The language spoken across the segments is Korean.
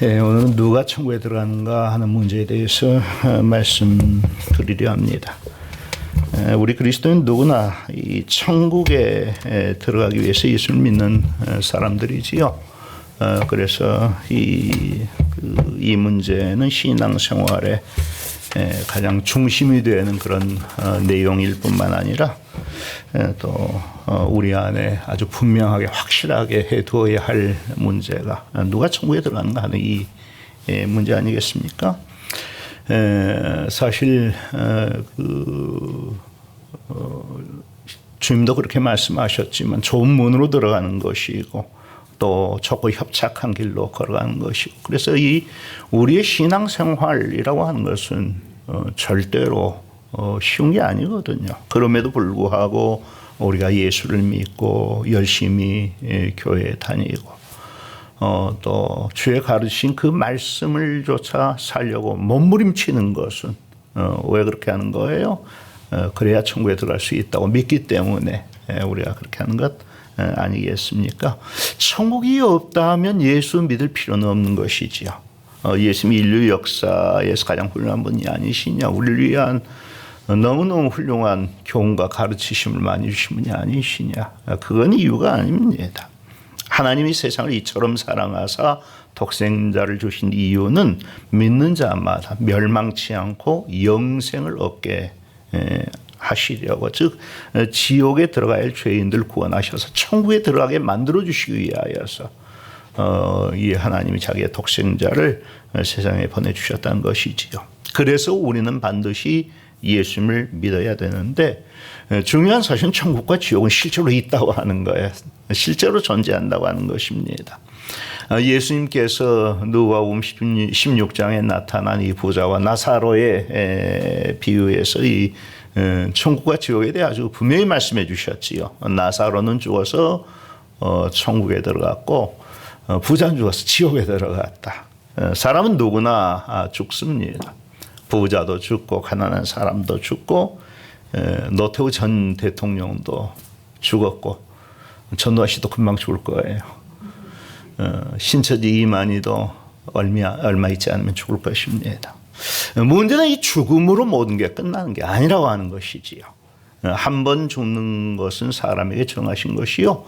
오늘은 누가 천국에 들어가는가 하는 문제에 대해서 말씀드리려 합니다. 우리 그리스도인 누구나 이 천국에 들어가기 위해서 예수를 믿는 사람들이지요. 그래서 이 문제는 신앙생활의 가장 중심이 되는 그런 내용일 뿐만 아니라 또 우리 안에 아주 분명하게 확실하게 해두어야 할 문제가 누가 천국에 들어가는가 하는 이 문제 아니겠습니까? 사실 주님도 그렇게 말씀하셨지만 좋은 문으로 들어가는 것이고 또 좁고 협착한 길로 걸어가는 것이고, 그래서 이 우리의 신앙생활이라고 하는 것은 절대로 쉬운 게 아니거든요. 그럼에도 불구하고 우리가 예수를 믿고 열심히 교회에 다니고 또 주의 가르치신 그 말씀을 조차 살려고 몸부림치는 것은 왜 그렇게 하는 거예요? 그래야 천국에 들어갈 수 있다고 믿기 때문에 우리가 그렇게 하는 것 아니겠습니까? 천국이 없다면 예수 믿을 필요는 없는 것이지요. 예수님이 인류 역사에서 가장 훌륭한 분이 아니시냐, 우리를 위한 너무너무 훌륭한 교훈과 가르치심을 많이 주신 분이 아니시냐, 그건 이유가 아닙니다. 하나님이 세상을 이처럼 사랑하사 독생자를 주신 이유는 믿는 자마다 멸망치 않고 영생을 얻게 하시려고, 즉 지옥에 들어가야 할 죄인들 구원하셔서 천국에 들어가게 만들어 주시기 위하여서 이 하나님이 자기의 독생자를 세상에 보내주셨다는 것이지요. 그래서 우리는 반드시 예수님을 믿어야 되는데, 중요한 사실은 천국과 지옥은 실제로 있다고 하는 거예요. 실제로 존재한다고 하는 것입니다. 예수님께서 누가복음 16장에 나타난 이 부자와 나사로의 비유에서 이 천국과 지옥에 대해 아주 분명히 말씀해 주셨지요. 나사로는 죽어서 천국에 들어갔고 부자는 죽어서 지옥에 들어갔다. 사람은 누구나 죽습니다. 부자도 죽고 가난한 사람도 죽고 노태우 전 대통령도 죽었고 전두환 씨도 금방 죽을 거예요. 신처지 이만희도 얼마 있지 않으면 죽을 것입니다. 문제는 이 죽음으로 모든 게 끝나는 게 아니라고 하는 것이지요. 한 번 죽는 것은 사람에게 정하신 것이요,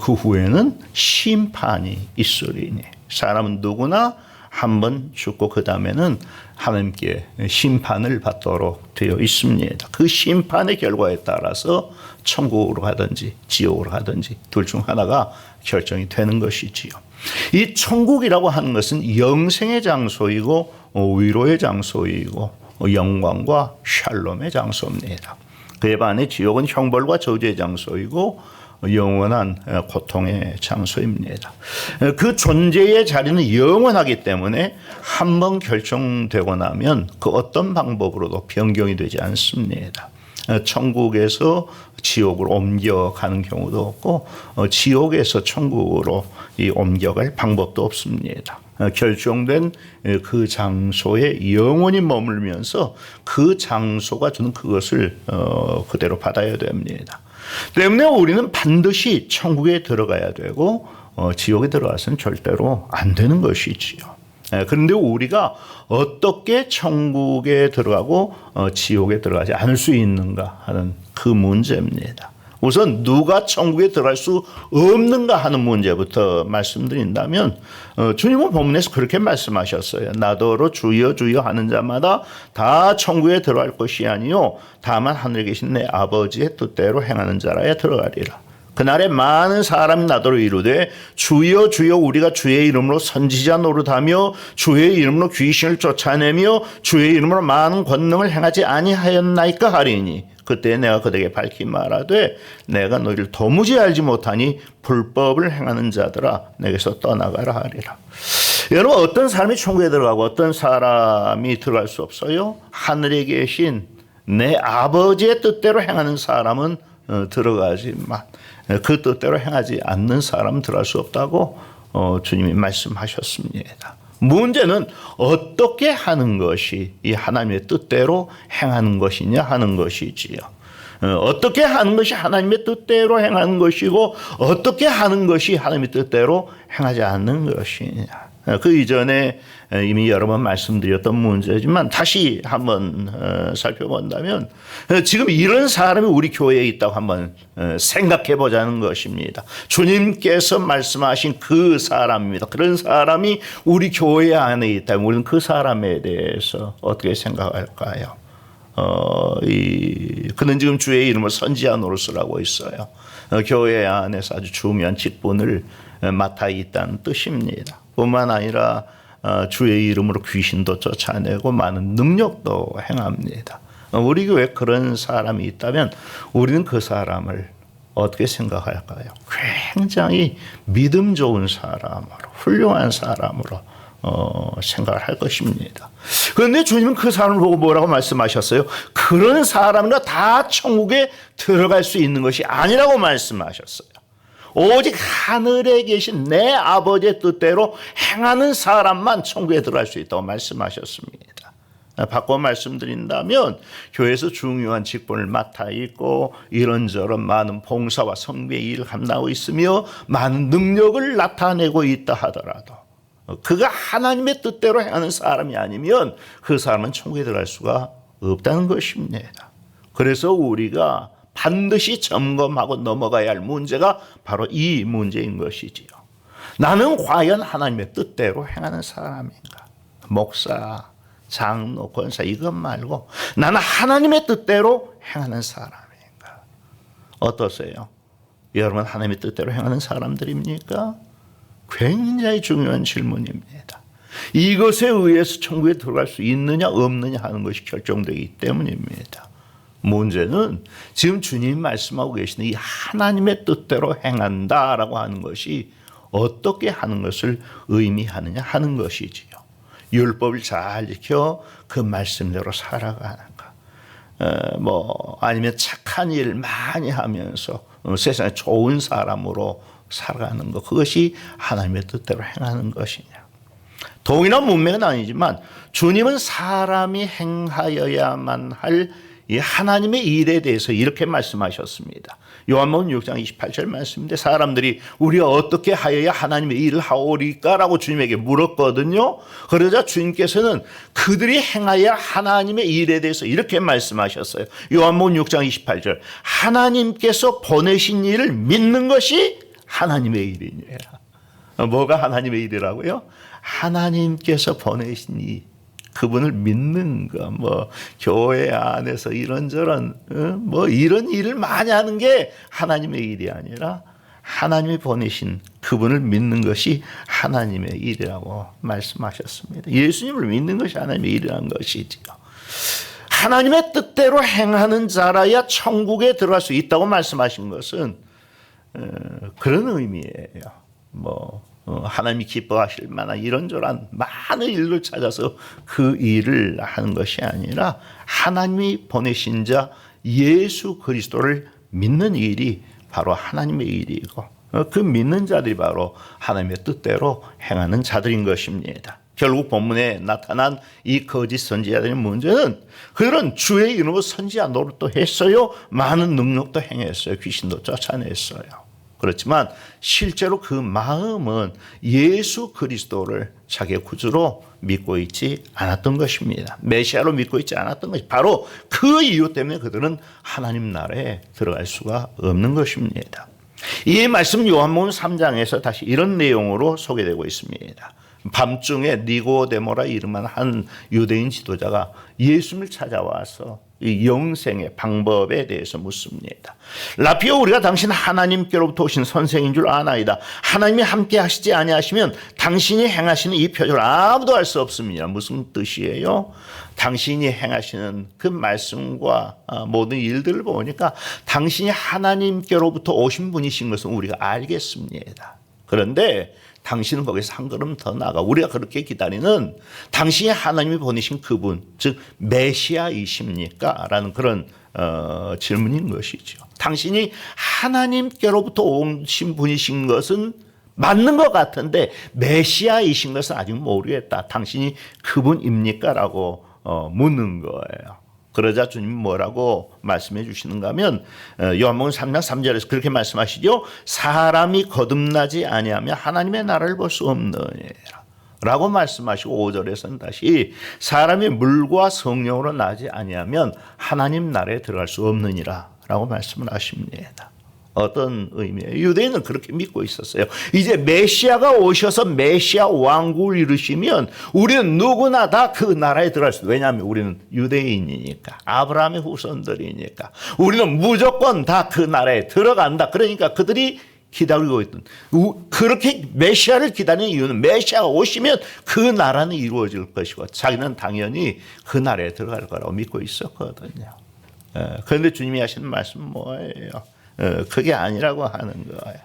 그 후에는 심판이 있으리니. 사람은 누구나 한 번 죽고 그 다음에는 하나님께 심판을 받도록 되어 있습니다. 그 심판의 결과에 따라서 천국으로 가든지 지옥으로 가든지 둘 중 하나가 결정이 되는 것이지요. 이 천국이라고 하는 것은 영생의 장소이고 위로의 장소이고 영광과 샬롬의 장소입니다. 그에 반해 지옥은 형벌과 저주의 장소이고 영원한 고통의 장소입니다. 그 존재의 자리는 영원하기 때문에 한번 결정되고 나면 그 어떤 방법으로도 변경이 되지 않습니다. 천국에서 지옥으로 옮겨가는 경우도 없고 지옥에서 천국으로 옮겨갈 방법도 없습니다. 결정된 그 장소에 영원히 머물면서 그 장소가 주는 그것을 그대로 받아야 됩니다. 때문에 우리는 반드시 천국에 들어가야 되고 지옥에 들어가서는 절대로 안 되는 것이지요. 그런데 우리가 어떻게 천국에 들어가고 지옥에 들어가지 않을 수 있는가 하는 그 문제입니다. 우선 누가 천국에 들어갈 수 없는가 하는 문제부터 말씀드린다면, 주님은 본문에서 그렇게 말씀하셨어요. 나더러 주여 주여 하는 자마다 다 천국에 들어갈 것이 아니요 다만 하늘에 계신 내 아버지의 뜻대로 행하는 자라야 들어가리라. 그날에 많은 사람이 나더러 이르되 주여 주여 우리가 주의 이름으로 선지자 노릇하며 주의 이름으로 귀신을 쫓아내며 주의 이름으로 많은 권능을 행하지 아니하였나이까 하리니, 그때 내가 그들에게 밝히 말하되 내가 너희를 도무지 알지 못하니 불법을 행하는 자들아 내게서 떠나가라 하리라. 여러분, 어떤 사람이 천국에 들어가고 어떤 사람이 들어갈 수 없어요? 하늘에 계신 내 아버지의 뜻대로 행하는 사람은 들어가지만 그 뜻대로 행하지 않는 사람은 들어갈 수 없다고 주님이 말씀하셨습니다. 문제는 어떻게 하는 것이 이 하나님의 뜻대로 행하는 것이냐 하는 것이지요. 어떻게 하는 것이 하나님의 뜻대로 행하는 것이고 어떻게 하는 것이 하나님의 뜻대로 행하지 않는 것이냐. 그 이전에 이미 여러 번 말씀드렸던 문제지만 다시 한번 살펴본다면 지금 이런 사람이 우리 교회에 있다고 한번 생각해 보자는 것입니다. 주님께서 말씀하신 그 사람입니다. 그런 사람이 우리 교회 안에 있다면 우리는 그 사람에 대해서 어떻게 생각할까요? 그는 지금 주의 이름을 선지자 노릇을 있어요. 교회 안에서 아주 중요한 직분을 맡아 있다는 뜻입니다. 뿐만 아니라 주의 이름으로 귀신도 쫓아내고 많은 능력도 행합니다. 우리 교회에 그런 사람이 있다면 우리는 그 사람을 어떻게 생각할까요? 굉장히 믿음 좋은 사람으로, 훌륭한 사람으로 생각을 할 것입니다. 그런데 주님은 그 사람을 보고 뭐라고 말씀하셨어요? 그런 사람과 다 천국에 들어갈 수 있는 것이 아니라고 말씀하셨어요. 오직 하늘에 계신 내 아버지의 뜻대로 행하는 사람만 천국에 들어갈 수 있다고 말씀하셨습니다. 바꿔 말씀드린다면 교회에서 중요한 직분을 맡아 있고 이런저런 많은 봉사와 성비의 일을 감당하고 있으며 많은 능력을 나타내고 있다 하더라도 그가 하나님의 뜻대로 행하는 사람이 아니면 그 사람은 천국에 들어갈 수가 없다는 것입니다. 그래서 우리가 반드시 점검하고 넘어가야 할 문제가 바로 이 문제인 것이지요. 나는 과연 하나님의 뜻대로 행하는 사람인가? 목사, 장로, 권사 이것 말고 나는 하나님의 뜻대로 행하는 사람인가? 어떠세요? 여러분 하나님의 뜻대로 행하는 사람들입니까? 굉장히 중요한 질문입니다. 이것에 의해서 천국에 들어갈 수 있느냐 없느냐 하는 것이 결정되기 때문입니다. 문제는 지금 주님이 말씀하고 계시는 이 하나님의 뜻대로 행한다라고 하는 것이 어떻게 하는 것을 의미하느냐 하는 것이지요. 율법을 잘 지켜 그 말씀대로 살아가는가. 아니면 착한 일 많이 하면서 세상에 좋은 사람으로 살아가는 것. 그것이 하나님의 뜻대로 행하는 것이냐. 동일한 문맥은 아니지만 주님은 사람이 행하여야만 할 이 하나님의 일에 대해서 이렇게 말씀하셨습니다. 요한복음 6장 28절 말씀인데 사람들이 우리가 어떻게 하여야 하나님의 일을 하오리까라고 주님에게 물었거든요. 그러자 주님께서는 그들이 행하여야 하나님의 일에 대해서 이렇게 말씀하셨어요. 요한복음 6장 28절 하나님께서 보내신 일을 믿는 것이 하나님의 일이니라. 뭐가 하나님의 일이라고요? 하나님께서 보내신 일. 그분을 믿는 거, 교회 안에서 이런저런, 이런 일을 많이 하는 게 하나님의 일이 아니라 하나님이 보내신 그분을 믿는 것이 하나님의 일이라고 말씀하셨습니다. 예수님을 믿는 것이 하나님의 일이라는 것이지요. 하나님의 뜻대로 행하는 자라야 천국에 들어갈 수 있다고 말씀하신 것은 그런 의미예요. 하나님이 기뻐하실 만한 이런저런 많은 일을 찾아서 그 일을 하는 것이 아니라 하나님이 보내신 자 예수 그리스도를 믿는 일이 바로 하나님의 일이고 그 믿는 자들이 바로 하나님의 뜻대로 행하는 자들인 것입니다. 결국 본문에 나타난 이 거짓 선지자들의 문제는 그들은 주의 이름으로 선지자 노릇도 했어요. 많은 능력도 행했어요. 귀신도 쫓아냈어요. 그렇지만 실제로 그 마음은 예수 그리스도를 자기의 구주로 믿고 있지 않았던 것입니다. 메시아로 믿고 있지 않았던 것이 바로 그 이유 때문에 그들은 하나님 나라에 들어갈 수가 없는 것입니다. 이 말씀 요한복음 3장에서 다시 이런 내용으로 소개되고 있습니다. 밤중에 니고데모라 이름한 한 유대인 지도자가 예수님을 찾아와서 이 영생의 방법에 대해서 묻습니다. 라피오 우리가 당신 하나님께로부터 오신 선생인 줄 아나이다. 하나님이 함께 하시지 아니하시면 당신이 행하시는 이 표적을 아무도 알 수 없습니다. 무슨 뜻이에요? 당신이 행하시는 그 말씀과 모든 일들을 보니까 당신이 하나님께로부터 오신 분이신 것은 우리가 알겠습니다. 그런데 당신은 거기서 한 걸음 더 나아가 우리가 그렇게 기다리는 당신이 하나님이 보내신 그분, 즉 메시아이십니까? 라는 그런 질문인 것이죠. 당신이 하나님께로부터 오신 분이신 것은 맞는 것 같은데 메시아이신 것은 아직 모르겠다. 당신이 그분입니까? 라고 묻는 거예요. 그러자 주님이 뭐라고 말씀해 주시는가 하면 요한복음 3장 3절에서 그렇게 말씀하시죠. 사람이 거듭나지 아니하면 하나님의 나라를 볼 수 없느니라. 라고 말씀하시고 5절에서는 다시 사람이 물과 성령으로 나지 아니하면 하나님 나라에 들어갈 수 없느니라 라고 말씀을 하십니다. 어떤 의미예요? 유대인은 그렇게 믿고 있었어요. 이제 메시아가 오셔서 메시아 왕국을 이루시면 우리는 누구나 다 그 나라에 들어갈 수 있어요. 왜냐하면 우리는 유대인이니까, 아브라함의 후손들이니까 우리는 무조건 다 그 나라에 들어간다. 그러니까 그들이 기다리고 있던, 그렇게 메시아를 기다리는 이유는 메시아가 오시면 그 나라는 이루어질 것이고 자기는 당연히 그 나라에 들어갈 거라고 믿고 있었거든요. 그런데 주님이 하시는 말씀은 뭐예요? 그게 아니라고 하는 거예요.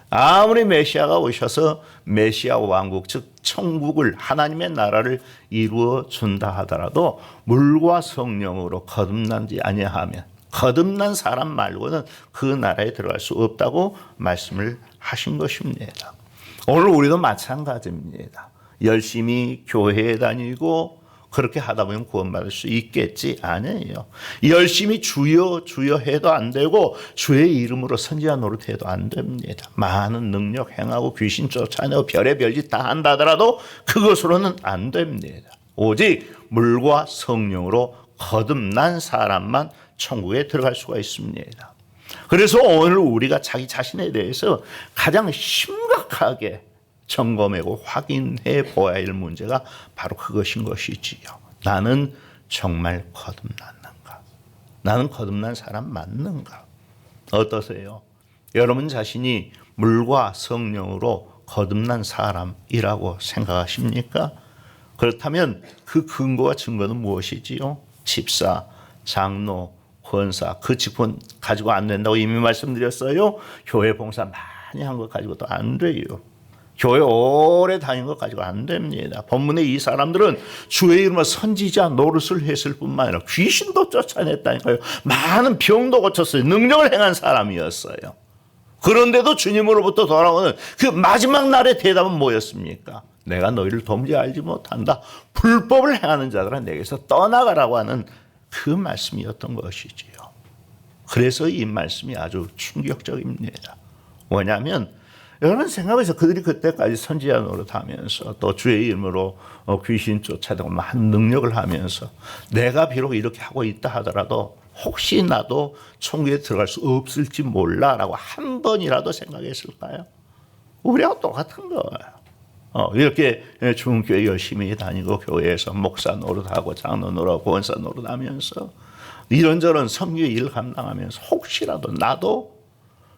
아무리 메시아가 오셔서 메시아 왕국, 즉 천국을, 하나님의 나라를 이루어 준다 하더라도 물과 성령으로 거듭나지 아니하면, 거듭난 사람 말고는 그 나라에 들어갈 수 없다고 말씀을 하신 것입니다. 오늘 우리도 마찬가지입니다. 열심히 교회에 다니고 그렇게 하다 보면 구원받을 수 있겠지? 아니에요. 열심히 주여 주여 해도 안 되고 주의 이름으로 선지자 노릇해도 안 됩니다. 많은 능력 행하고 귀신 쫓아내고 별의별 짓 다 한다 하더라도 그것으로는 안 됩니다. 오직 물과 성령으로 거듭난 사람만 천국에 들어갈 수가 있습니다. 그래서 오늘 우리가 자기 자신에 대해서 가장 심각하게 점검하고 확인해 보아야 할 문제가 바로 그것인 것이지요. 나는 정말 거듭났는가? 나는 거듭난 사람 맞는가? 어떠세요? 여러분 자신이 물과 성령으로 거듭난 사람이라고 생각하십니까? 그렇다면 그 근거와 증거는 무엇이지요? 집사, 장로, 권사, 그 직분 가지고 안 된다고 이미 말씀드렸어요. 교회 봉사 많이 한 것 가지고도 안 돼요. 교회 오래 다닌 것 가지고 안 됩니다. 본문에 이 사람들은 주의 이름으로 선지자 노릇을 했을 뿐만 아니라 귀신도 쫓아냈다니까요. 많은 병도 고쳤어요. 능력을 행한 사람이었어요. 그런데도 주님으로부터 돌아오는 그 마지막 날의 대답은 뭐였습니까? 내가 너희를 도무지 알지 못한다. 불법을 행하는 자들아 내게서 떠나가라고 하는 그 말씀이었던 것이지요. 그래서 이 말씀이 아주 충격적입니다. 뭐냐면 여러분 생각해서 그들이 그때까지 선지자 노릇하면서 또 주의 이름으로 귀신 쫓아내고 많은 능력을 하면서 내가 비록 이렇게 하고 있다 하더라도 혹시 나도 천국에 들어갈 수 없을지 몰라라고 한 번이라도 생각했을까요? 우리하고 똑같은 거예요. 이렇게 중교회 열심히 다니고 교회에서 목사 노릇하고 장로 노릇하고 권사 노릇하면서 이런저런 섬기의 일을 감당하면서 혹시라도 나도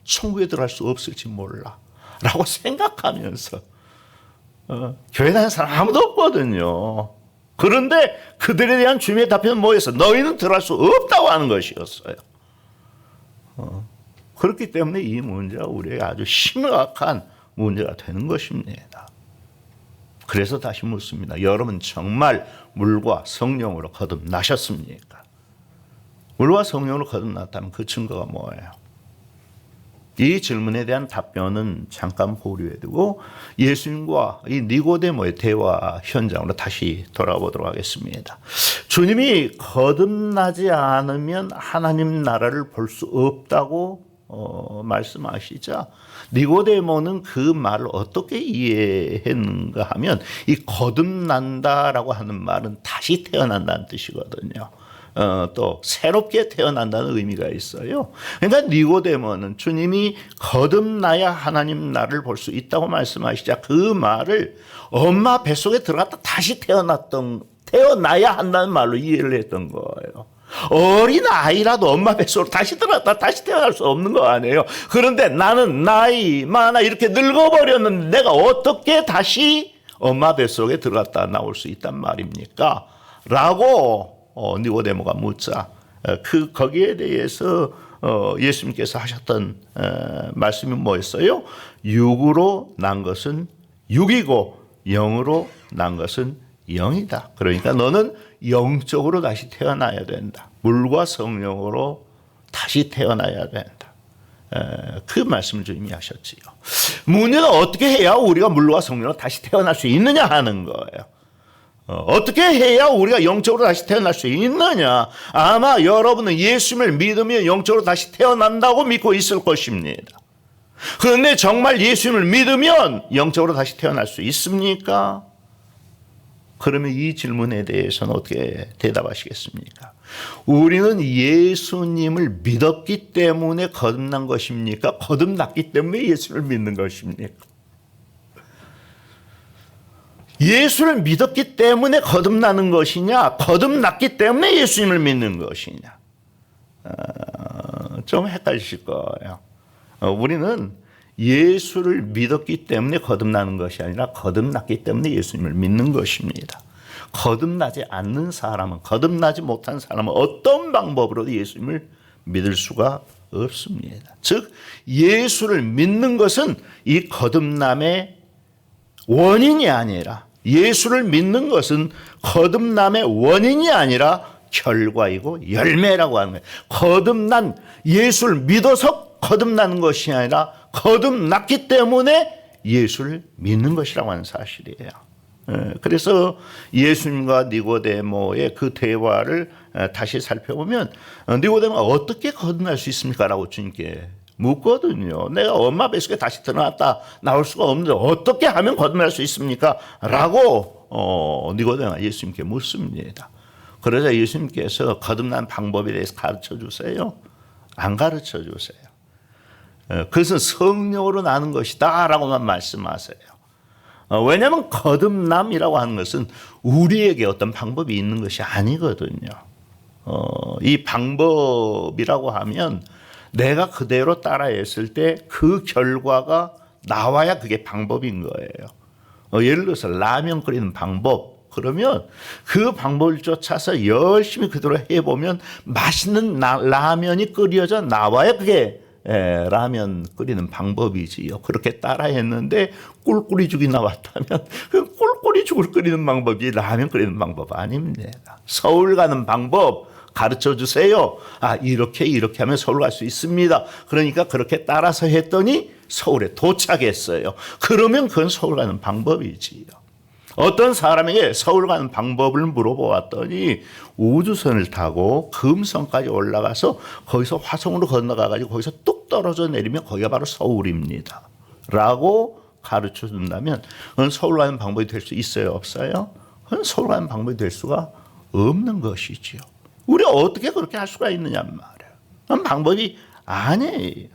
천국에 들어갈 수 없을지 몰라 라고 생각하면서 교회 다니는 사람 아무도 없거든요. 그런데 그들에 대한 주님의 답변은 뭐였어? 너희는 들어갈 수 없다고 하는 것이었어요. 그렇기 때문에 이 문제가 우리에게 아주 심각한 문제가 되는 것입니다. 그래서 다시 묻습니다. 여러분 정말 물과 성령으로 거듭나셨습니까? 물과 성령으로 거듭났다면 그 증거가 뭐예요? 이 질문에 대한 답변은 잠깐 보류해 두고 예수님과 이 니고데모의 대화 현장으로 다시 돌아보도록 하겠습니다. 주님이 거듭나지 않으면 하나님 나라를 볼 수 없다고 말씀하시자 니고데모는 그 말을 어떻게 이해했는가 하면 이 거듭난다라고 하는 말은 다시 태어난다는 뜻이거든요. 또 새롭게 태어난다는 의미가 있어요. 그러니까 니고데모는 주님이 거듭나야 하나님 나라를 볼 수 있다고 말씀하시자 그 말을 엄마 뱃속에 들어갔다 다시 태어나야 한다는 말로 이해를 했던 거예요. 어린 아이라도 엄마 뱃속으로 다시 들어갔다 다시 태어날 수 없는 거 아니에요. 그런데 나는 나이 많아 이렇게 늙어버렸는데 내가 어떻게 다시 엄마 뱃속에 들어갔다 나올 수 있단 말입니까? 라고 니고데모가 묻자 거기에 대해서 예수님께서 하셨던 말씀이 뭐였어요? 육으로 난 것은 육이고 영으로 난 것은 영이다. 그러니까 너는 영적으로 다시 태어나야 된다. 물과 성령으로 다시 태어나야 된다. 그 말씀을 주님이 하셨지요. 문제는 어떻게 해야 우리가 물과 성령으로 다시 태어날 수 있느냐 하는 거예요. 어떻게 해야 우리가 영적으로 다시 태어날 수 있느냐? 아마 여러분은 예수님을 믿으면 영적으로 다시 태어난다고 믿고 있을 것입니다. 그런데 정말 예수님을 믿으면 영적으로 다시 태어날 수 있습니까? 그러면 이 질문에 대해서는 어떻게 대답하시겠습니까? 우리는 예수님을 믿었기 때문에 거듭난 것입니까? 거듭났기 때문에 예수를 믿는 것입니까? 예수를 믿었기 때문에 거듭나는 것이냐, 거듭났기 때문에 예수님을 믿는 것이냐, 좀 헷갈리실 거예요. 우리는 예수를 믿었기 때문에 거듭나는 것이 아니라 거듭났기 때문에 예수님을 믿는 것입니다. 거듭나지 않는 사람은, 거듭나지 못한 사람은 어떤 방법으로도 예수님을 믿을 수가 없습니다. 즉 예수를 믿는 것은 이 거듭남의 원인이 아니라, 예수를 믿는 것은 거듭남의 원인이 아니라 결과이고 열매라고 하는 거예요. 거듭난, 예수를 믿어서 거듭나는 것이 아니라 거듭났기 때문에 예수를 믿는 것이라고 하는 사실이에요. 그래서 예수님과 니고데모의 그 대화를 다시 살펴보면, 니고데모가 어떻게 거듭날 수 있습니까? 라고 주님께 묻거든요. 내가 엄마 뱃속에 다시 들어갔다 나올 수가 없는데 어떻게 하면 거듭날 수 있습니까? 라고 니고데모가 예수님께 묻습니다. 그러자 예수님께서 거듭난 방법에 대해서 가르쳐 주세요? 안 가르쳐 주세요. 그것은 성령으로 나는 것이다 라고만 말씀하세요. 왜냐하면 거듭남이라고 하는 것은 우리에게 어떤 방법이 있는 것이 아니거든요. 이 방법이라고 하면 내가 그대로 따라했을 때 그 결과가 나와야 그게 방법인 거예요. 예를 들어서 라면 끓이는 방법, 그러면 그 방법을 쫓아서 열심히 그대로 해보면 맛있는 라면이 끓여져 나와야 그게 라면 끓이는 방법이지요. 그렇게 따라했는데 꿀꿀이죽이 나왔다면 그 꿀꿀이죽을 끓이는 방법이 라면 끓이는 방법 아닙니다. 서울 가는 방법 가르쳐 주세요. 이렇게 하면 서울 갈 수 있습니다. 그러니까 그렇게 따라서 했더니 서울에 도착했어요. 그러면 그건 서울 가는 방법이지요. 어떤 사람에게 서울 가는 방법을 물어보았더니 우주선을 타고 금성까지 올라가서 거기서 화성으로 건너가가지고 거기서 뚝 떨어져 내리면 거기가 바로 서울입니다. 라고 가르쳐 준다면 그건 서울 가는 방법이 될 수 있어요? 없어요? 그건 서울 가는 방법이 될 수가 없는 것이지요. 우리가 어떻게 그렇게 할 수가 있느냐 말이에요. 그건 방법이 아니에요.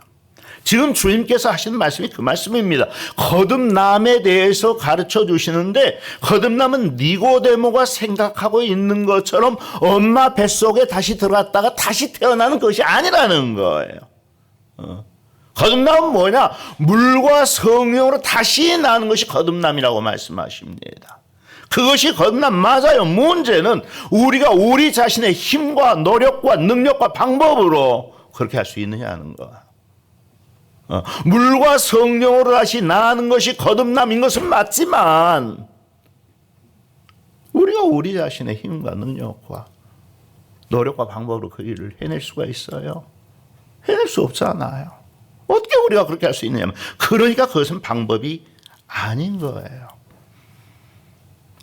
지금 주님께서 하시는 말씀이 그 말씀입니다. 거듭남에 대해서 가르쳐 주시는데, 거듭남은 니고데모가 생각하고 있는 것처럼 엄마 뱃속에 다시 들어갔다가 다시 태어나는 것이 아니라는 거예요. 거듭남은 뭐냐? 물과 성령으로 다시 나는 것이 거듭남이라고 말씀하십니다. 그것이 거듭남 맞아요. 문제는 우리가 우리 자신의 힘과 노력과 능력과 방법으로 그렇게 할 수 있느냐는 거예요. 물과 성령으로 다시 나는 것이 거듭남인 것은 맞지만 우리가 우리 자신의 힘과 능력과 노력과 방법으로 그 일을 해낼 수가 있어요? 해낼 수 없잖아요. 어떻게 우리가 그렇게 할 수 있느냐면, 그러니까 그것은 방법이 아닌 거예요.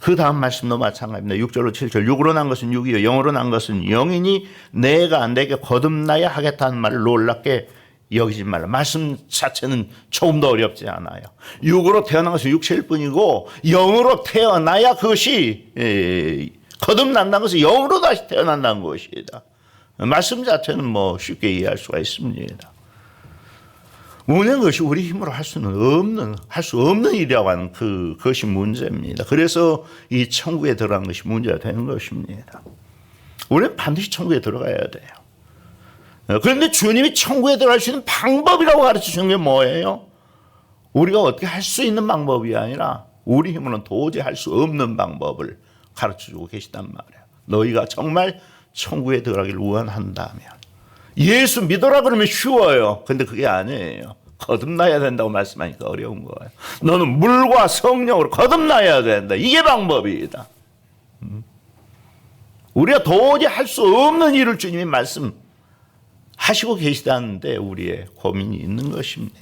그 다음 말씀도 마찬가지입니다. 6절로 7절. 육으로 난 것은 육이요 영으로 난 것은 영이니 내가 내게 거듭나야 하겠다는 말을 놀랍게 여기지 말라. 말씀 자체는 조금 더 어렵지 않아요. 육으로 태어난 것은 육체일 뿐이고 영으로 태어나야 그것이 거듭난다는 것은 영으로 다시 태어난다는 것이다. 말씀 자체는 뭐 쉽게 이해할 수가 있습니다. 문제는 그것이 우리 힘으로 할 수 없는 일이라고 하는 그것이 문제입니다. 그래서 이 천국에 들어간 것이 문제가 되는 것입니다. 우리는 반드시 천국에 들어가야 돼요. 그런데 주님이 천국에 들어갈 수 있는 방법이라고 가르쳐 주는 게 뭐예요? 우리가 어떻게 할 수 있는 방법이 아니라 우리 힘으로는 도저히 할 수 없는 방법을 가르쳐 주고 계시단 말이에요. 너희가 정말 천국에 들어가기를 원한다면 예수 믿어라 그러면 쉬워요. 근데 그게 아니에요. 거듭나야 된다고 말씀하니까 어려운 거예요. 너는 물과 성령으로 거듭나야 된다. 이게 방법이다. 우리가 도저히 할 수 없는 일을 주님이 말씀하시고 계시다는데 우리의 고민이 있는 것입니다.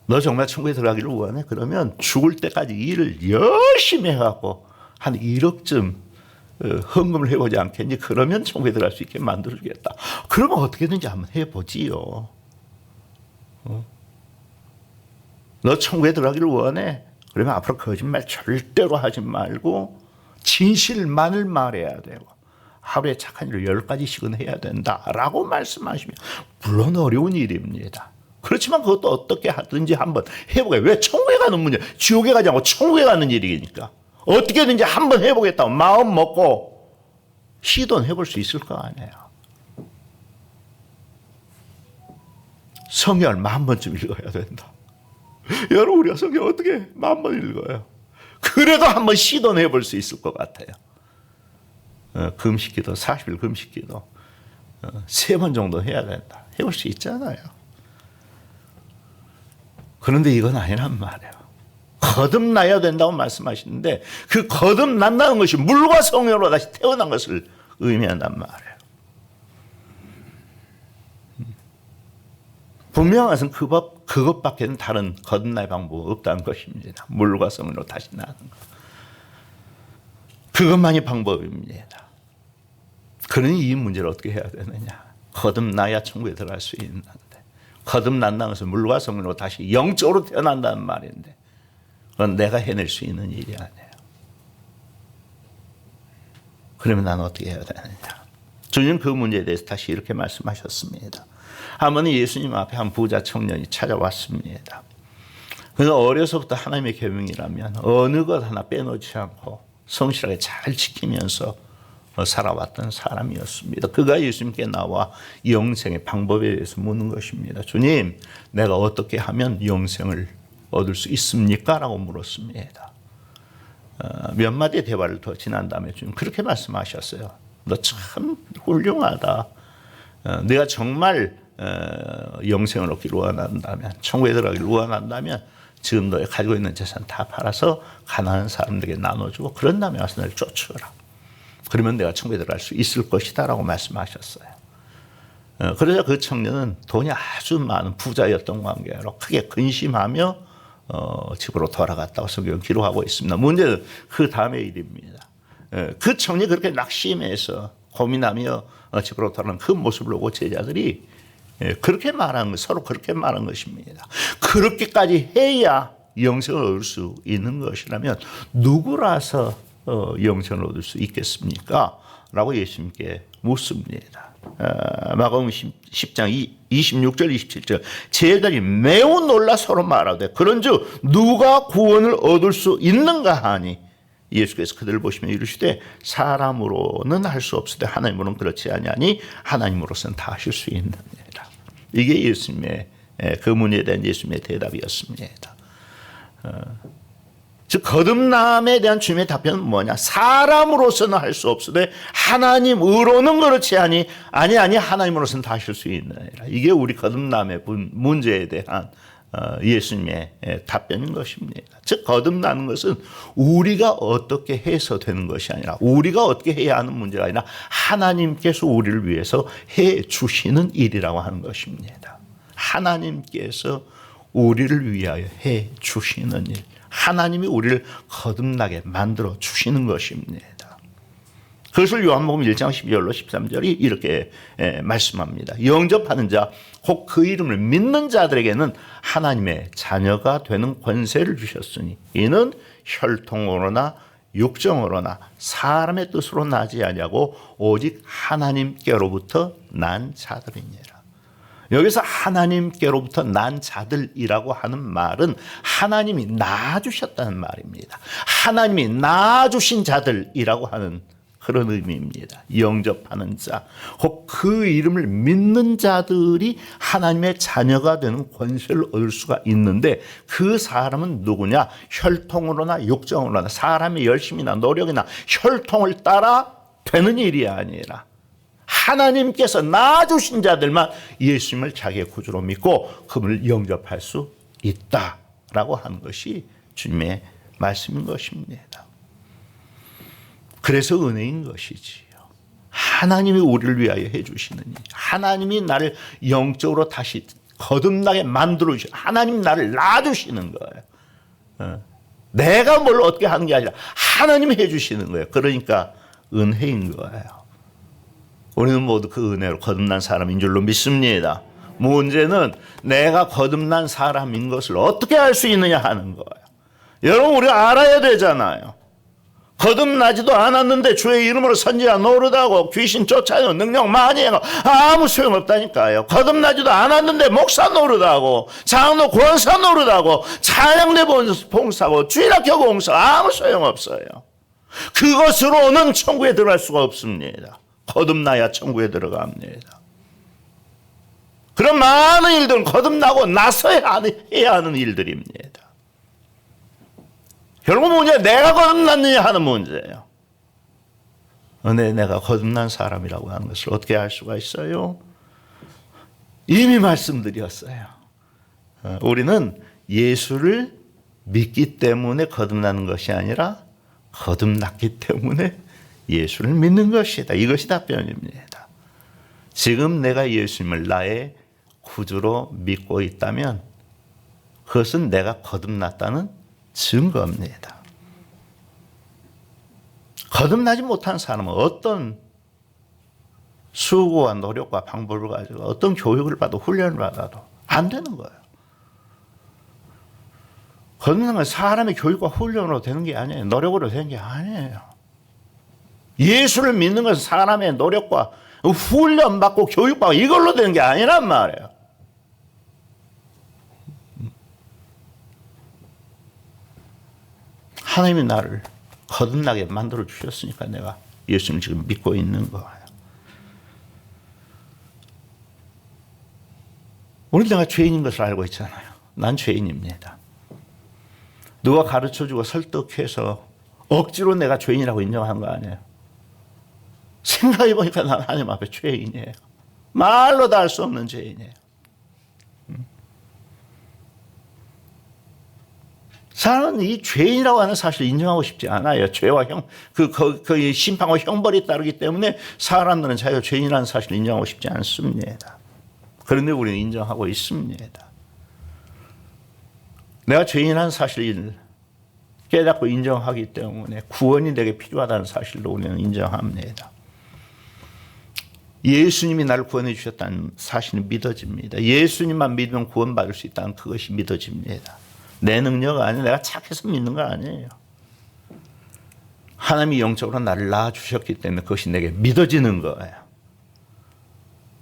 너 정말 천국에 들어가기를 원해? 그러면 죽을 때까지 일을 열심히 해갖고 한 1억쯤 헌금을 해보지 않겠니? 그러면 천국에 들어갈 수 있게 만들어주겠다. 그러면 어떻게든지 한번 해보지요. 너 천국에 들어가기를 원해? 그러면 앞으로 거짓말 절대로 하지 말고 진실만을 말해야 되고 하루에 착한 일을 10가지씩은 해야 된다라고 말씀하시면 물론 어려운 일입니다. 그렇지만 그것도 어떻게 하든지 한번 해보게. 왜 천국에 가는 문제, 지옥에 가지 않고 천국에 가는 일이니까 어떻게든지 한번 해보겠다고 마음 먹고 시도는 해볼 수 있을 거 아니에요. 성경 10,000번쯤 읽어야 된다. 여러분 우리가 성경 어떻게 10,000번 읽어요? 그래도 한번 시도는 해볼 수 있을 것 같아요. 금식기도 40일 금식기도 3번 정도 해야 된다. 해볼 수 있잖아요. 그런데 이건 아니란 말이에요. 거듭나야 된다고 말씀하시는데 그 거듭난다는 것이 물과 성령으로 다시 태어난 것을 의미한단 말이에요. 분명한 것은 그것밖에는 다른 거듭날 방법은 없다는 것입니다. 물과 성령으로 다시 나는 것. 그것만이 방법입니다. 그러니 이 문제를 어떻게 해야 되느냐. 거듭나야 천국에 들어갈 수 있는데 거듭난다는 것은 물과 성령으로 다시 영적으로 태어난다는 말인데 그건 내가 해낼 수 있는 일이 아니에요. 그러면 나는 어떻게 해야 되느냐. 주님 그 문제에 대해서 다시 이렇게 말씀하셨습니다. 한 번은 예수님 앞에 한 부자 청년이 찾아왔습니다. 그는 어려서부터 하나님의 계명이라면 어느 것 하나 빼놓지 않고 성실하게 잘 지키면서 살아왔던 사람이었습니다. 그가 예수님께 나와 영생의 방법에 대해서 묻는 것입니다. 주님, 내가 어떻게 하면 영생을 얻을 수 있습니까? 라고 물었습니다. 몇 마디의 대화를 더 지난 다음에 주님 그렇게 말씀하셨어요. 너 참 훌륭하다. 내가 정말 영생을 얻기를 원한다면, 천국에 들어가기를 원한다면 지금 너의 가지고 있는 재산 다 팔아서 가난한 사람들에게 나눠주고 그런 다음에 와서 나를 쫓으라. 그러면 내가 천국에 들어갈 수 있을 것이다 라고 말씀하셨어요. 그러자 그 청년은 돈이 아주 많은 부자였던 관계로 크게 근심하며 집으로 돌아갔다고 성경은 기록하고 있습니다. 문제는 그 다음의 일입니다. 그 청년이 그렇게 낙심해서 고민하며 집으로 돌아가는 그 모습을 보고 제자들이 그렇게 말한 것, 서로 그렇게 말한 것입니다. 그렇게까지 해야 영생을 얻을 수 있는 것이라면 누구라서 영생을 얻을 수 있겠습니까? 라고 예수님께 묻습니다. 마가복음 10장 26절 27절 제자들이 매우 놀라 서로 말하되 그런즉 누가 구원을 얻을 수 있는가 하니 예수께서 그들을 보시며 이르시되 사람으로는 할 수 없으되 하나님으로는 그렇지 아니하니 하나님으로서는 다 하실 수 있느니라. 이게 예수님의 그 문제에 대한 예수님의 대답이었습니다. 즉 거듭남에 대한 주님의 답변은 뭐냐? 사람으로서는 할 수 없으되 하나님으로는 그렇지 아니 하나님으로서는 다 하실 수 있느니라. 이게 우리 거듭남의 문제에 대한 예수님의 답변인 것입니다. 즉 거듭나는 것은 우리가 어떻게 해서 되는 것이 아니라 우리가 어떻게 해야 하는 문제가 아니라 하나님께서 우리를 위해서 해 주시는 일이라고 하는 것입니다. 하나님께서 우리를 위하여 해 주시는 일, 하나님이 우리를 거듭나게 만들어 주시는 것입니다. 그것을 요한복음 1장 12절로 13절이 이렇게 말씀합니다. 영접하는 자, 혹 그 이름을 믿는 자들에게는 하나님의 자녀가 되는 권세를 주셨으니 이는 혈통으로나 육정으로나 사람의 뜻으로 나지 아니하고 오직 하나님께로부터 난 자들이니라. 여기서 하나님께로부터 난 자들이라고 하는 말은 하나님이 낳아주셨다는 말입니다. 하나님이 낳아주신 자들이라고 하는 그런 의미입니다. 영접하는 자, 혹 그 이름을 믿는 자들이 하나님의 자녀가 되는 권세를 얻을 수가 있는데 그 사람은 누구냐? 혈통으로나 육정으로나 사람의 열심이나 노력이나 혈통을 따라 되는 일이 아니라 하나님께서 낳아주신 자들만 예수님을 자기의 구주로 믿고 그분을 영접할 수 있다라고 하는 것이 주님의 말씀인 것입니다. 그래서 은혜인 것이지요. 하나님이 우리를 위하여 해주시는 일, 하나님이 나를 영적으로 다시 거듭나게 만들어 주시는, 하나님 나를 낳아주시는 거예요. 내가 뭘 어떻게 하는 게 아니라 하나님이 해주시는 거예요. 그러니까 은혜인 거예요. 우리는 모두 그 은혜로 거듭난 사람인 줄로 믿습니다. 문제는 내가 거듭난 사람인 것을 어떻게 알 수 있느냐 하는 거예요. 여러분 우리가 알아야 되잖아요. 거듭나지도 않았는데 주의 이름으로 선지자 노릇하고 귀신 쫓아내고 능력 많이 해고 아무 소용없다니까요. 거듭나지도 않았는데 목사 노릇하고 장로 권사 노릇하고 찬양대 봉사하고 주일학교 봉사 아무 소용없어요. 그것으로는 천국에 들어갈 수가 없습니다. 거듭나야 천국에 들어갑니다. 그런 많은 일들은 거듭나고 나서야 해야 하는 일들입니다. 결국 문제는 내가 거듭났느냐 하는 문제예요. 내가 거듭난 사람이라고 하는 것을 어떻게 알 수가 있어요? 이미 말씀드렸어요. 우리는 예수를 믿기 때문에 거듭나는 것이 아니라 거듭났기 때문에 예수를 믿는 것이다. 이것이 답변입니다. 지금 내가 예수님을 나의 구주로 믿고 있다면 그것은 내가 거듭났다는 증거입니다. 거듭나지 못한 사람은 어떤 수고와 노력과 방법을 가지고 어떤 교육을 받아도 훈련을 받아도 안 되는 거예요. 거듭나는 건 사람의 교육과 훈련으로 되는 게 아니에요. 노력으로 되는 게 아니에요. 예수를 믿는 것은 사람의 노력과 훈련받고 교육받고 이걸로 되는 게 아니란 말이에요. 하나님이 나를 거듭나게 만들어 주셨으니까 내가 예수님을 지금 믿고 있는 거예요. 오늘 내가 죄인인 것을 알고 있잖아요. 난 죄인입니다. 누가 가르쳐주고 설득해서 억지로 내가 죄인이라고 인정한 거 아니에요. 생각해보니까 난 하나님 앞에 죄인이에요. 말로 다 할 수 없는 죄인이에요. 사람은 이 죄인이라고 하는 사실을 인정하고 싶지 않아요. 죄와 그 심판과 형벌이 따르기 때문에 사람들은 자기가 죄인이라는 사실을 인정하고 싶지 않습니다. 그런데 우리는 인정하고 있습니다. 내가 죄인이라는 사실을 깨닫고 인정하기 때문에 구원이 내게 필요하다는 사실로 우리는 인정합니다. 예수님이 나를 구원해 주셨다는 사실이 믿어집니다. 예수님만 믿으면 구원받을 수 있다는 그것이 믿어집니다. 내 능력 아니에요. 내가 착해서 믿는 거 아니에요. 하나님이 영적으로 나를 낳아주셨기 때문에 그것이 내게 믿어지는 거예요.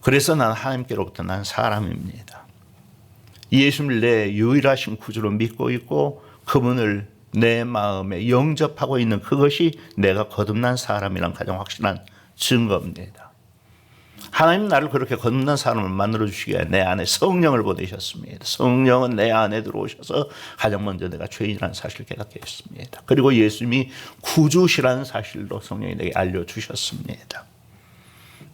그래서 난 하나님께로부터 난 사람입니다. 예수님을 내 유일하신 구주로 믿고 있고 그분을 내 마음에 영접하고 있는 그것이 내가 거듭난 사람이란 가장 확실한 증거입니다. 하나님 나를 그렇게 거듭난 사람을 만들어주시기에 내 안에 성령을 보내셨습니다. 성령은 내 안에 들어오셔서 가장 먼저 내가 죄인이라는 사실을 깨닫게 했습니다. 그리고 예수님이 구주시라는 사실로 성령이 내게 알려주셨습니다.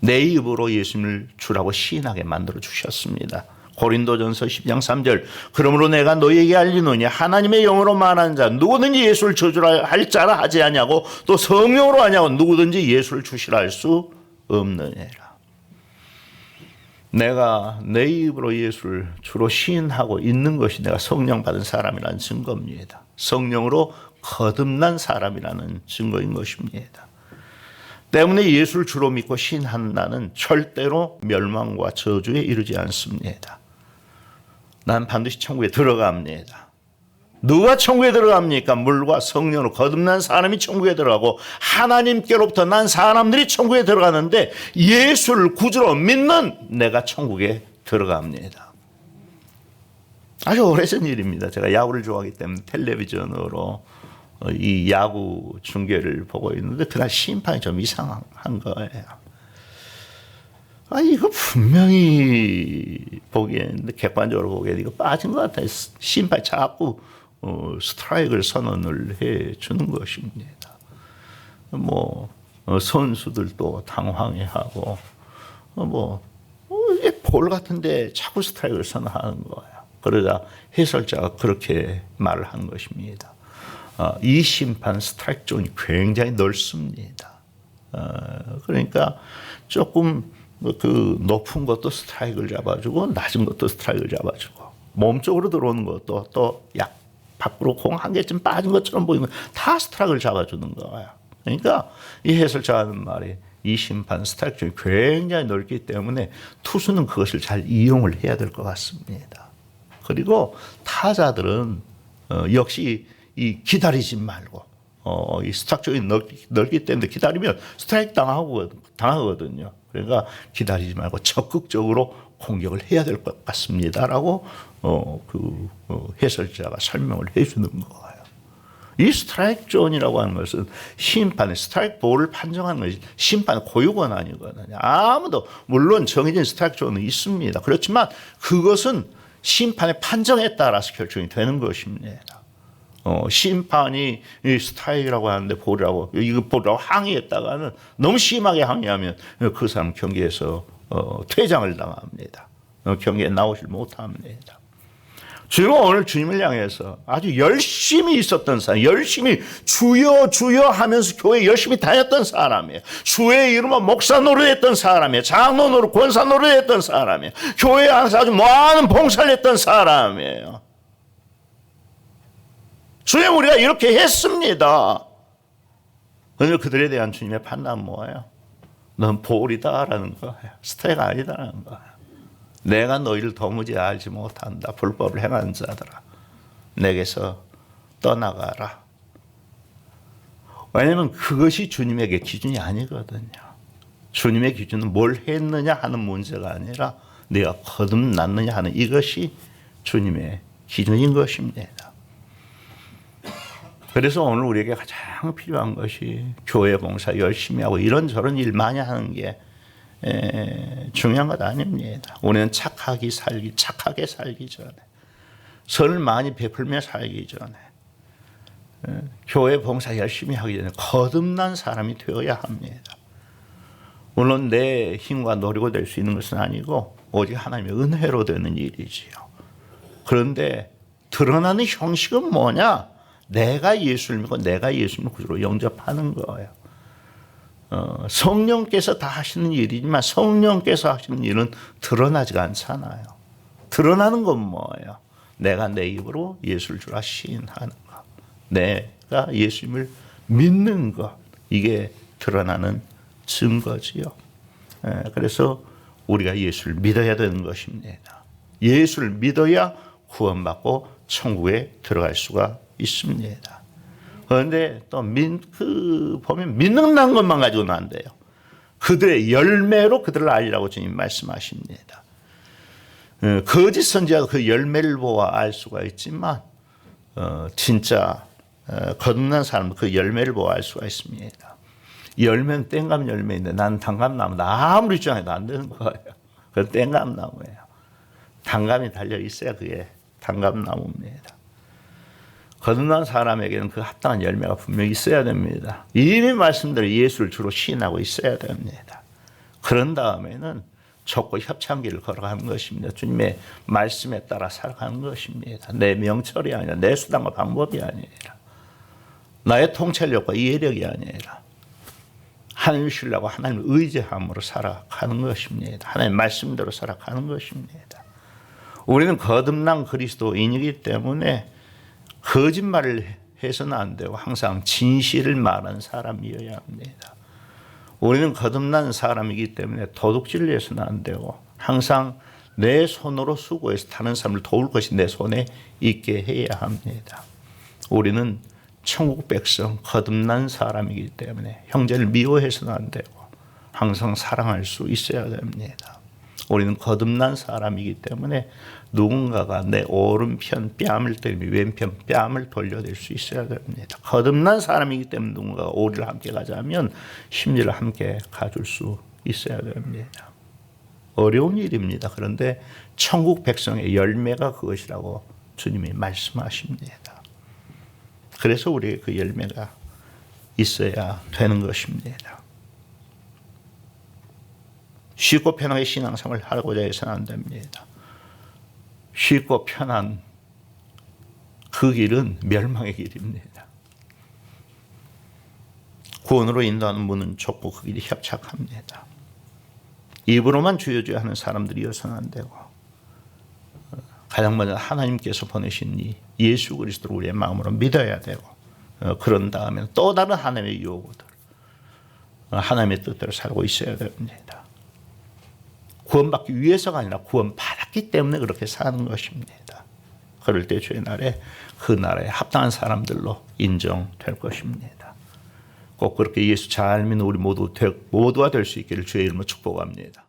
내 입으로 예수님을 주라고 시인하게 만들어주셨습니다. 고린도전서 10장 3절 그러므로 내가 너희에게 알리노니 하나님의 영으로 말하는 자 누구든지 예수를 저주라 할 자라 하지 아니하고 또 성령으로 하냐고 누구든지 예수를 주시라 할 수 없느니라. 내가 내 입으로 예수를 주로 시인하고 있는 것이 내가 성령 받은 사람이라는 증거입니다. 성령으로 거듭난 사람이라는 증거인 것입니다. 때문에 예수를 주로 믿고 시인한 나는 절대로 멸망과 저주에 이르지 않습니다. 난 반드시 천국에 들어갑니다. 누가 천국에 들어갑니까? 물과 성령으로 거듭난 사람이 천국에 들어가고 하나님께로부터 난 사람들이 천국에 들어가는데 예수를 구주로 믿는 내가 천국에 들어갑니다. 아주 오래전 일입니다. 제가 야구를 좋아하기 때문에 텔레비전으로 이 야구 중계를 보고 있는데 그날 심판이 좀 이상한 거예요. 이거 분명히 보기에는 객관적으로 보기에는 이거 빠진 것 같아요. 심판이 자꾸 스트라이크를 선언을 해 주는 것입니다. 선수들도 당황해하고 이게 볼 같은데 자꾸 스트라이크를 선언하는 거예요. 그러자 해설자가 그렇게 말을 한 것입니다. 이 심판 스트라이크 존이 굉장히 넓습니다. 그러니까 조금 그 높은 것도 스트라이크를 잡아주고 낮은 것도 스트라이크를 잡아주고 몸쪽으로 들어오는 것도 또 약 밖으로 공 한 개쯤 빠진 것처럼 보이는 다 스트라이크를 잡아주는 거예요. 그러니까 이 해설자가 하는 말이 이 심판 스트라이크 존이 굉장히 넓기 때문에 투수는 그것을 잘 이용을 해야 될 것 같습니다. 그리고 타자들은 역시 이 기다리지 말고 이 스트라이크 존이 넓기 때문에 기다리면 스트라이크 당하거든요. 그러니까 기다리지 말고 적극적으로 공격을 해야 될 것 같습니다라고 해설자가 설명을 해주는 거예요. 이 스트라이크 존이라고 하는 것은 심판의 스트라이크 볼을 판정하는 것이 심판의 고유 권한이거든요. 아무도 물론 정해진 스트라이크 존은 있습니다. 그렇지만 그것은 심판의 판정에 따라서 결정이 되는 것입니다. 심판이 이 스트라이크라고 하는데 볼이라고 이거 볼이라고 항의했다가는 너무 심하게 항의하면 그 사람 경기에서 퇴장을 당합니다. 경기에 나오질 못합니다. 주님은 오늘 주님을 향해서 아주 열심히 있었던 사람, 열심히 주여 주여 하면서 교회 열심히 다녔던 사람이에요. 주의 이름으로 목사 노릇했던 사람이에요. 장로 노릇, 권사 노릇했던 사람이에요. 교회에 항상 아주 많은 봉사를 했던 사람이에요. 주님 우리가 이렇게 했습니다. 오늘 그들에 대한 주님의 판단은 뭐예요? 넌 볼이다라는 거예요. 스테이가 아니다라는 거예요. 내가 너희를 도무지 알지 못한다. 불법을 행하는 자들아. 내게서 떠나가라. 왜냐하면 그것이 주님에게 기준이 아니거든요. 주님의 기준은 뭘 했느냐 하는 문제가 아니라 내가 거듭났느냐 하는 이것이 주님의 기준인 것입니다. 그래서 오늘 우리에게 가장 필요한 것이 교회 봉사 열심히 하고 이런저런 일 많이 하는 게 중요한 것 아닙니다. 우리는 착하게 살기 전에, 선을 많이 베풀며 살기 전에, 교회 봉사 열심히 하기 전에 거듭난 사람이 되어야 합니다. 물론 내 힘과 노력으로 될 수 있는 것은 아니고 오직 하나님의 은혜로 되는 일이지요. 그런데 드러나는 형식은 뭐냐? 내가 예수를 믿고 내가 예수님을 구주로 영접하는 거예요. 성령께서 다 하시는 일이지만 성령께서 하시는 일은 드러나지가 않잖아요. 드러나는 건 뭐예요? 내가 내 입으로 예수를 주라 시인하는 것. 내가 예수님을 믿는 것. 이게 드러나는 증거지요. 그래서 우리가 예수를 믿어야 되는 것입니다. 예수를 믿어야 구원받고 천국에 들어갈 수가 있습니다. 그런데 또 보면 믿는다는 것만 가지고는 안 돼요. 그들의 열매로 그들을 알리라고 주님 말씀하십니다. 거짓 선지자가 그 열매를 보아 알 수가 있지만 진짜 거듭난 사람은 그 열매를 보아 알 수가 있습니다. 열매는 땡감 열매인데 나는 단감나무다. 아무리 주장해도 안 되는 거예요. 그건 땡감나무예요. 단감이 달려 있어야 그게 단감나무입니다. 거듭난 사람에게는 그 합당한 열매가 분명히 있어야 됩니다. 이미 말씀대로 예수를 주로 시인하고 있어야 됩니다. 그런 다음에는 좁고 협찬 길을 걸어가는 것입니다. 주님의 말씀에 따라 살아가는 것입니다. 내 명철이 아니라 내 수단과 방법이 아니라 나의 통찰력과 이해력이 아니라 하나님을 신뢰하고 하나님을 의지함으로 살아가는 것입니다. 하나님의 말씀대로 살아가는 것입니다. 우리는 거듭난 그리스도인이기 때문에 거짓말을 해서는 안 되고 항상 진실을 말하는 사람이어야 합니다. 우리는 거듭난 사람이기 때문에 도둑질을 해서는 안 되고 항상 내 손으로 수고해서 다른 사람을 도울 것이 내 손에 있게 해야 합니다. 우리는 천국 백성 거듭난 사람이기 때문에 형제를 미워해서는 안 되고 항상 사랑할 수 있어야 됩니다. 우리는 거듭난 사람이기 때문에 누군가가 내 오른편 뺨을 때리며 왼편 뺨을 돌려댈 수 있어야 됩니다. 거듭난 사람이기 때문에 누군가가 오리를 함께 가자면 심리를 함께 가줄 수 있어야 됩니다. 어려운 일입니다. 그런데 천국 백성의 열매가 그것이라고 주님이 말씀하십니다. 그래서 우리에게 그 열매가 있어야 되는 것입니다. 쉽고 편하게 신앙생활을 하고자 해서는 안 됩니다. 쉽고 편한 그 길은 멸망의 길입니다. 구원으로 인도하는 문은 좁고 그 길이 협착합니다. 입으로만 주여 주여 하는 사람들이어서는 안 되고 가장 먼저 하나님께서 보내신 이 예수 그리스도를 우리의 마음으로 믿어야 되고 그런 다음에 또 다른 하나님의 요구들 하나님의 뜻대로 살고 있어야 됩니다. 구원받기 위해서가 아니라 구원받았기 때문에 그렇게 사는 것입니다. 그럴 때 주의 날에 그 나라에 합당한 사람들로 인정될 것입니다. 꼭 그렇게 예수 잘 믿는 우리 모두가 될 수 있기를 주의 이름으로 축복합니다.